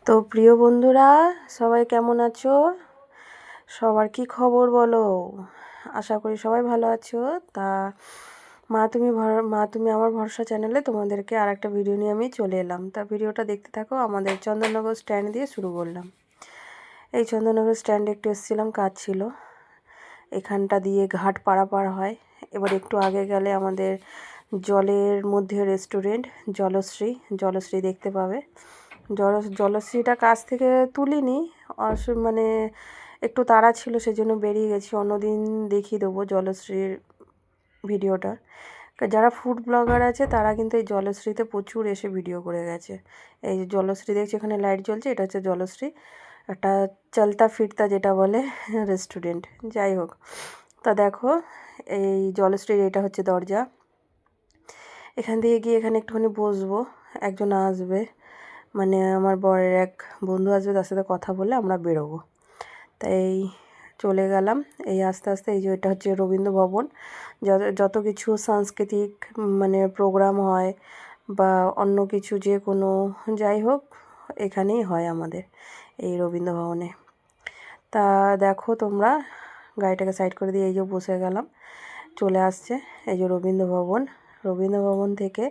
তো প্রিয় বন্ধুরা, সবাই কেমন আছো? সবার কি খবর বলো? আশা করি সবাই ভালো আছো। তা মা তুমি আমার ভরসা চ্যানেলে তোমাদেরকে আর একটা ভিডিও নিয়ে আমি চলে এলাম। তা ভিডিওটা দেখতে থাকো। আমাদের চন্দননগর স্ট্যান্ড দিয়ে শুরু করলাম। এই চন্দননগর স্ট্যান্ডে একটু এসেছিলাম, কাজ ছিল। এখানটা দিয়ে ঘাট পারাপার হয়। এবার একটু আগে গেলে আমাদের জলের মধ্যে রেস্টুরেন্ট জলশ্রী দেখতে পাবে। জলশ্রীটা কাছ থেকে তুলিনি, মানে একটু তাড়া ছিল, সেজন্য বেরিয়ে গেছি। অন্যদিন দেখিয়ে দেবো জলশ্রীর ভিডিওটা। যারা ফুড ব্লগার আছে তারা কিন্তু এই জলশ্রীতে প্রচুর এসে ভিডিও করে গেছে। এই যে জলশ্রী দেখছি, এখানে লাইট জ্বলছে, এটা হচ্ছে জলশ্রী, একটা চলতা ফিরতা যেটা বলে রেস্টুরেন্ট। যাই হোক, তা দেখো এই জলশ্রীর এটা হচ্ছে দরজা। এখান থেকে গিয়ে এখানে একটুখানি বসবো, একজন আসবে, মানে আমার বরের এক বন্ধু আসবে, তার সাথে কথা বলে আমরা বেরোবো। তাই চলে গেলাম। এই আস্তে আস্তে এই যে এটা হচ্ছে রবীন্দ্র ভবন। যত কিছু সাংস্কৃতিক মানে প্রোগ্রাম হয় বা অন্য কিছু যে কোনো, যাই হোক, এখানেই হয় আমাদের এই রবীন্দ্র ভবনে। তা দেখো তোমরা, গাড়িটাকে সাইড করে দিয়ে এই যে বসে গেলাম, চলে আসছে এই যে রবীন্দ্র ভবন। রবীন্দ্র ভবন থেকে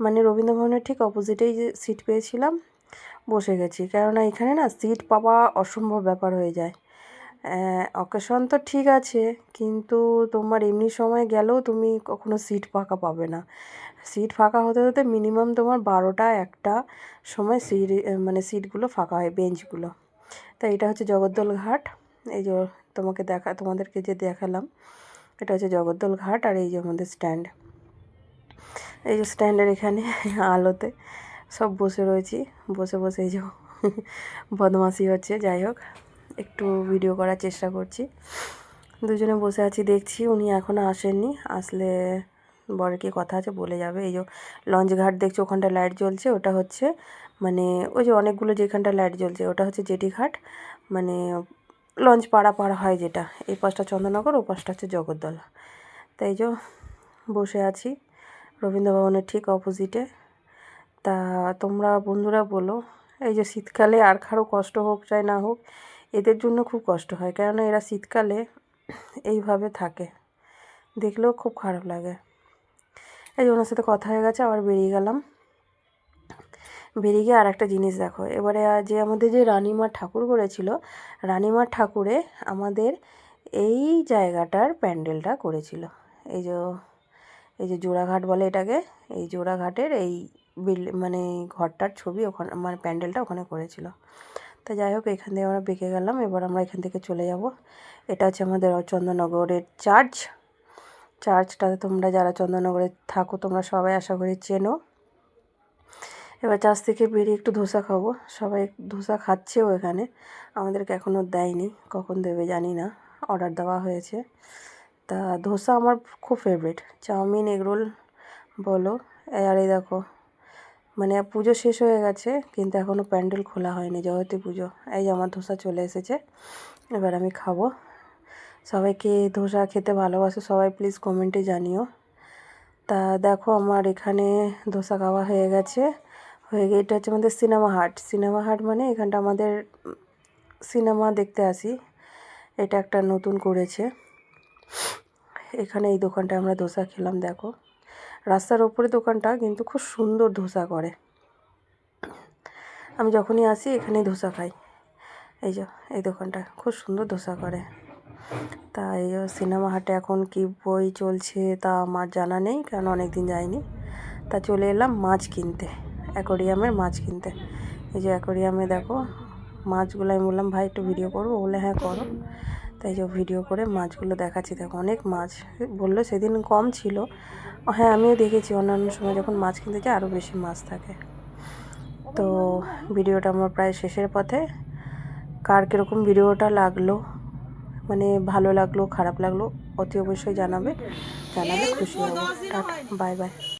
মানে রবীন্দ্র ভবনের ঠিক অপোজিটেই যে সিট পেয়েছিলাম, বসে গেছি। কেননা এখানে না সিট পাওয়া অসম্ভব ব্যাপার হয়ে যায়। অকেশন তো ঠিক আছে, কিন্তু তোমার এমনি সময় গেলেও তুমি কখনো সিট ফাঁকা পাবে না। সিট ফাঁকা হতে হতে মিনিমাম তোমার 12টা-1টা সময় মানে সিটগুলো ফাঁকা হয়, বেঞ্চগুলো। তাই এটা হচ্ছে জগদ্দল ঘাট। এই যে তোমাদেরকে যে দেখালাম, এটা হচ্ছে জগদ্দল ঘাট। আর এই যে আমাদের স্ট্যান্ড, এই যে স্ট্যান্ডের এখানে আলোতে সব বসে রয়েছি। বসে বসে এই যে বদমাশি হচ্ছে। যাই হোক, একটু ভিডিও করার চেষ্টা করছি। দুজনে বসে আছি, দেখছি উনি এখনও আসেননি। আসলে বরের কি কথা আছে বলে যাবে। এই যে লঞ্চ ঘাট দেখছি, ওখানটা লাইট জ্বলছে, ওটা হচ্ছে মানে ওই যে অনেকগুলো যেখানটা লাইট জ্বলছে ওটা হচ্ছে জেটি ঘাট, মানে লঞ্চ পারাপার হয় যেটা। এই পাশটা চন্দননগর, ও পাশটা হচ্ছে জগদ্দল। তাই যে বসে আছি রবীন্দ্র ভবনের ঠিক অপোজিটে। তা তোমরা বন্ধুরা বলো, এই যে শীতকালে আর কারো কষ্ট হোক চাই না হোক, এদের জন্য খুব কষ্ট হয়। কেননা এরা শীতকালে এইভাবে থাকে, দেখলেও খুব খারাপ লাগে। এই যে ওনার সাথে কথা হয়ে গেছে, আবার বেরিয়ে গেলাম। বেরিয়ে গিয়ে আর একটা জিনিস দেখো, এবারে যে আমাদের যে রানীমার ঠাকুর করেছিল, রানীমার ঠাকুরে আমাদের এই জায়গাটার প্যান্ডেলটা করেছিল। এই যে জোড়াঘাট বলে এটাকে, এই জোড়াঘাটের এই মানে ঘরটার ছবি ওখানে, মানে প্যান্ডেলটা ওখানে করেছিল। তা যাই হোক, এখান থেকে আমরা বেঁকে গেলাম। এবার আমরা এখান থেকে চলে যাব। এটা হচ্ছে আমাদের চন্দননগরের চার্চটাতে তোমরা যারা চন্দননগরে থাকো তোমরা সবাই আশা করি চেনো। এবার চার্চ থেকে বেরিয়ে একটু ধোসা খাবো। সবাই ধোসা খাচ্ছেও এখানে, আমাদেরকে এখনও দেয়নি, কখন দেবে জানি না, অর্ডার দেওয়া হয়েছে। তা ধোসা আমার খুব ফেভারিট। চাউমিন, এগরোল বলো। আর এই দেখো, মানে পুজো শেষ হয়ে গেছে কিন্তু এখনও প্যান্ডেল খোলা হয়নি, জগতী পুজো। এই যে আমার ধোসা চলে এসেছে, এবার আমি খাবো। সবাইকে ধোসা খেতে ভালোবাসো সবাই, প্লিজ কমেন্টে জানিও। তা দেখো আমার এখানে ধোসা খাওয়া হয়ে গেছে। এটা হচ্ছে আমাদের সিনেমা হাট মানে এখানটা আমাদের সিনেমা দেখতে আসি, এটা একটা নতুন করেছে। এখানে এই দোকানটায় আমরা ধোসা খেলাম। দেখো রাস্তার ওপরে দোকানটা, কিন্তু খুব সুন্দর ধোসা করে। আমি যখনই আসি এখানেই ধোসা খাই। এই দোকানটা খুব সুন্দর ধোসা করে। তা এই সিনেমা হাটে এখন কি বই চলছে তা আমার জানা নেই, কারণ অনেক দিন যাইনি। তা চলে এলাম মাছ কিনতে, অ্যাকোরিয়ামের মাছ কিনতে। এই যে অ্যাকোরিয়ামে দেখো মাছগুলো, আমি বললাম ভাই একটু ভিডিও করবো, বলে হ্যাঁ করো। তাই যে ভিডিও করে মাছগুলো দেখাচ্ছি। দেখো অনেক মাছ, বললো সেদিন কম ছিল। হ্যাঁ আমিও দেখেছি অন্যান্য সময় যখন মাছ কিনতে যাই আরও বেশি মাছ থাকে। তো ভিডিওটা আমার প্রায় শেষের পথে। কার কীরকম ভিডিওটা লাগলো, মানে ভালো লাগলো খারাপ লাগলো অতি অবশ্যই জানাবে, খুশি হব। Tata, bye bye.